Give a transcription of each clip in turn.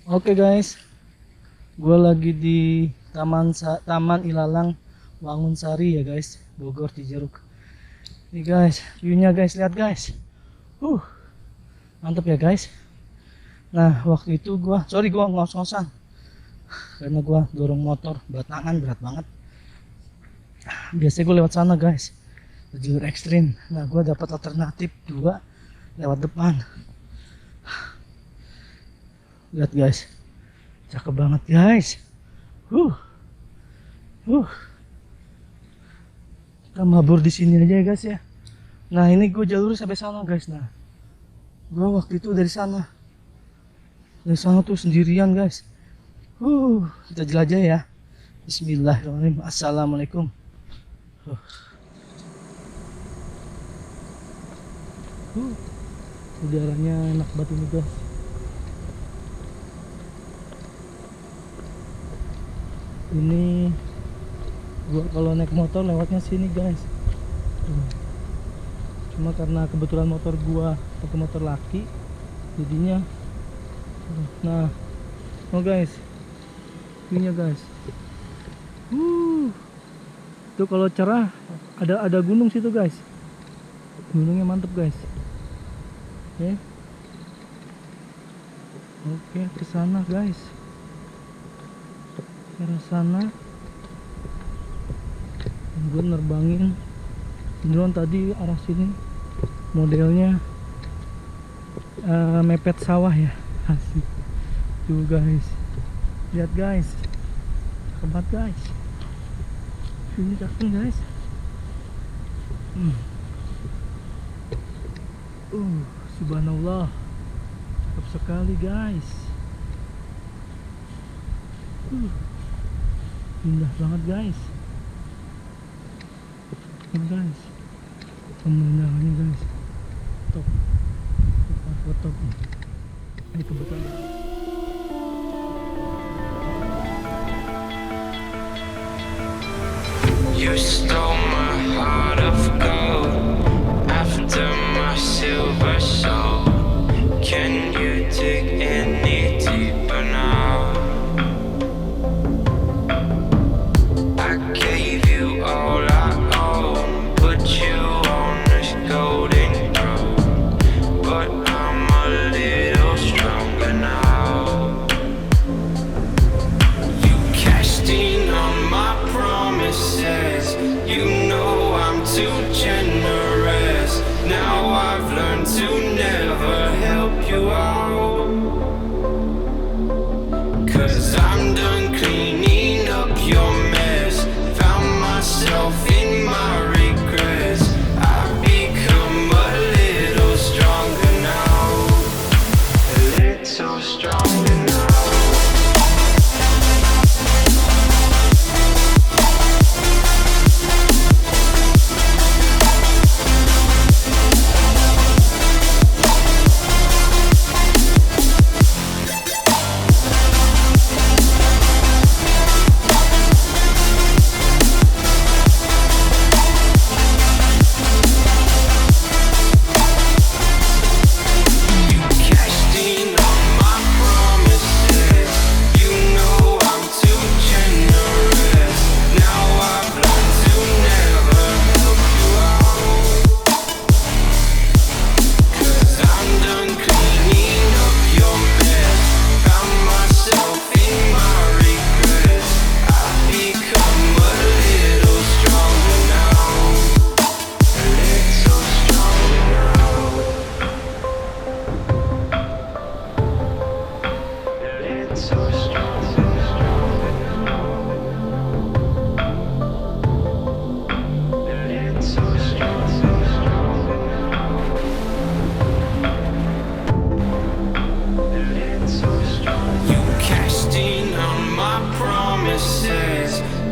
Oke guys, gue lagi di Taman Ilalang Wangun Sari ya guys, Bogor di Jeruk. Ini guys, view-nya guys, lihat guys. Mantep ya guys. Nah, waktu itu gue ngos-ngosan karena gue dorong motor batangan berat banget. Biasanya gue lewat sana guys, jalur ekstrim. Nah, gue dapat alternatif 2 lewat depan. Lihat guys, cakep banget guys. Kita mabur di sini aja ya guys ya. Nah, ini gue jalur sampai sana guys. Nah, gue waktu itu dari sana tuh sendirian guys. Kita jelajah ya. Bismillahirrahmanirrahim. Assalamualaikum. Udaranya enak banget ini guys. Ini gua kalau naik motor lewatnya sini guys. Cuma karena kebetulan motor gua pakai motor laki, jadinya guys, ininya guys. Itu kalau cerah ada gunung situ guys. Gunungnya mantep guys. Oke, ke sana guys. Ke arah sana. Gue nerbangin drone tadi arah sini. Modelnya mepet sawah ya. Asik. Tuh guys. Lihat guys. Cakep banget guys. Ini cakep guys. Subhanallah. Cakep sekali guys. Indah banget guys. Guys, pemandangannya guys, top, top. Ini kebetulan. You stole my heart of gold after my silver soul. Can you dig any deeper now? I gave you all I own, put you on this golden throne, but I'm a little stronger now. You cashed in on my promises, you know I'm too generous. Now I've learned to never help you out, 'cause I'm done cleaning up your mess. Found myself in my regrets. I've become a little stronger now, a little stronger now.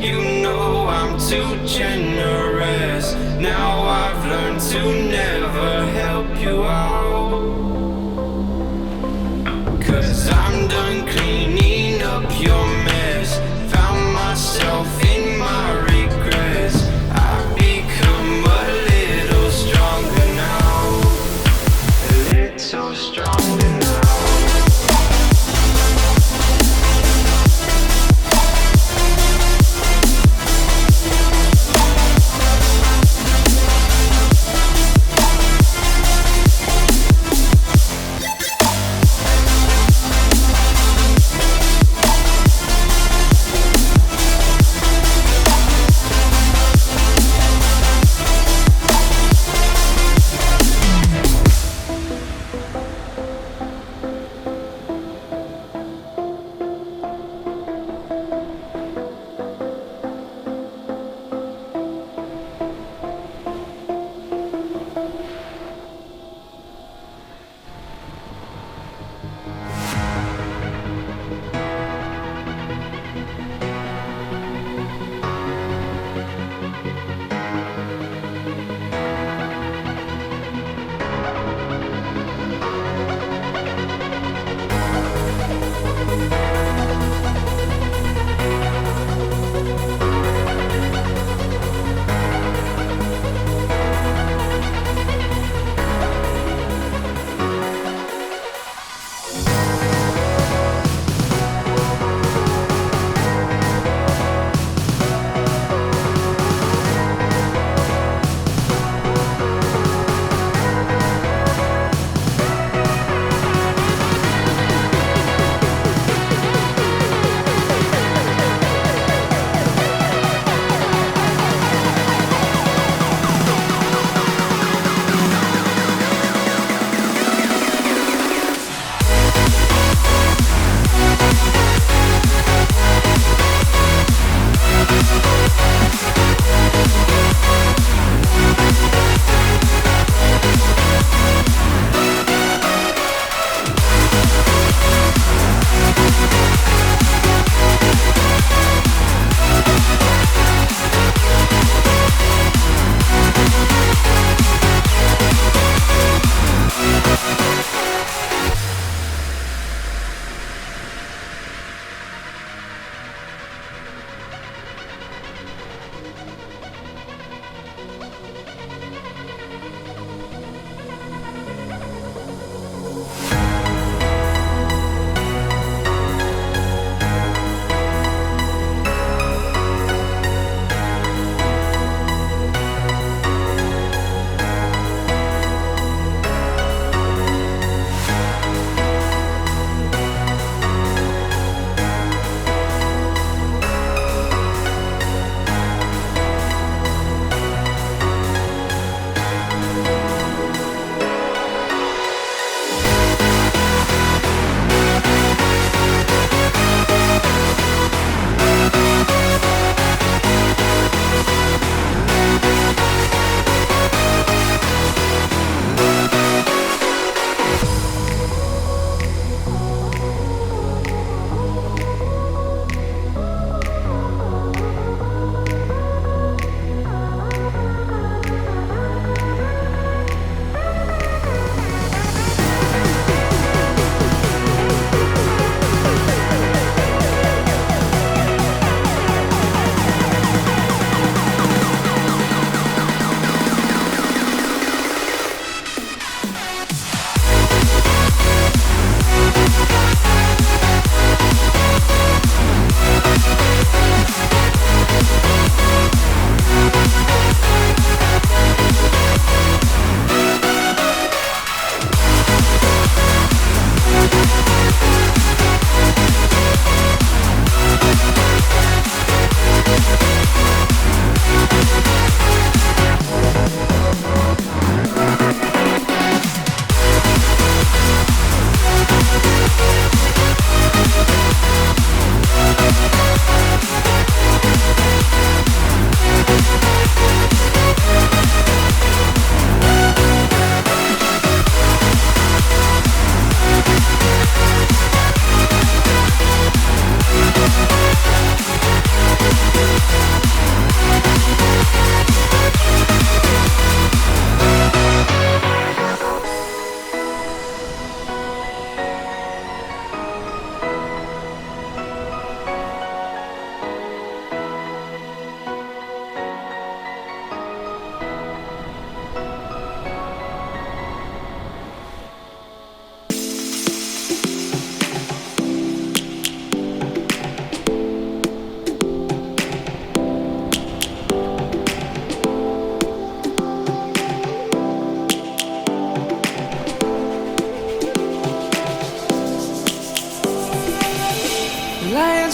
You know I'm too generous. Now I've learned to never help you out, 'cause I'm done cleaning up your mess. Found myself in my regrets. I've become a little stronger now, a little stronger now.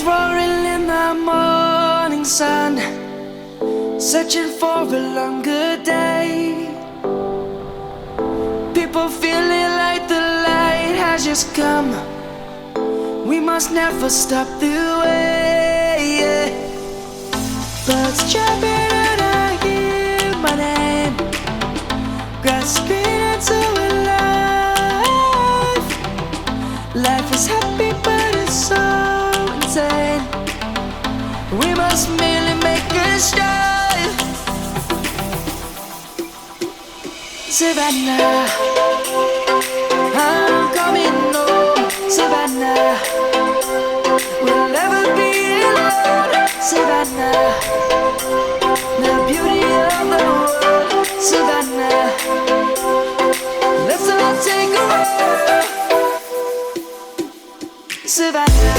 lions roaring in the morning sun, searching for a longer day. People feeling like the light has just come. We must never stop the way. Birds chirping and I hear my name, grasping into alive. Life is happy but it's so insane. We must merely make a strive. Savannah, I'm coming home. Savannah, we'll never be alone. Savannah, the beauty of the world. Savannah, let's all take a walk. Savannah.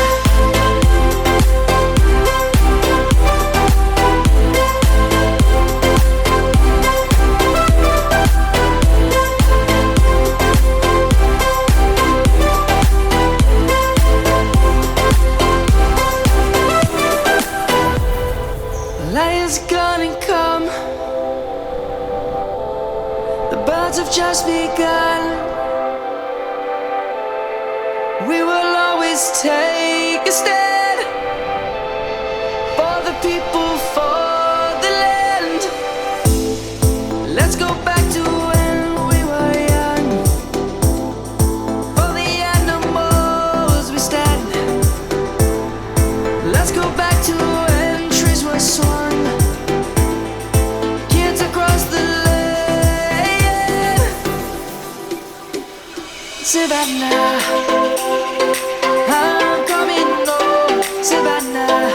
Lion's gonna come. The birds have just begun. We will always take a stand for the people, for the land. Let's go back to when we were young. For the animals we stand. Let's go back to when trees were swung. Kids across the land. Savannah, I'm coming home. Savannah,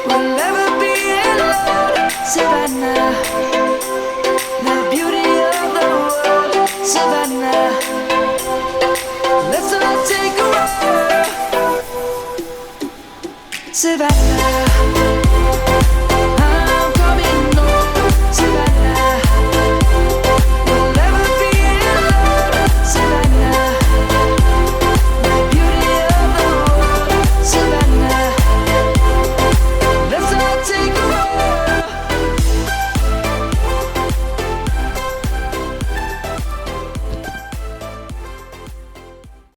we'll never be alone. Savannah, the beauty of the world. Savannah, let's all take a walk. Savannah.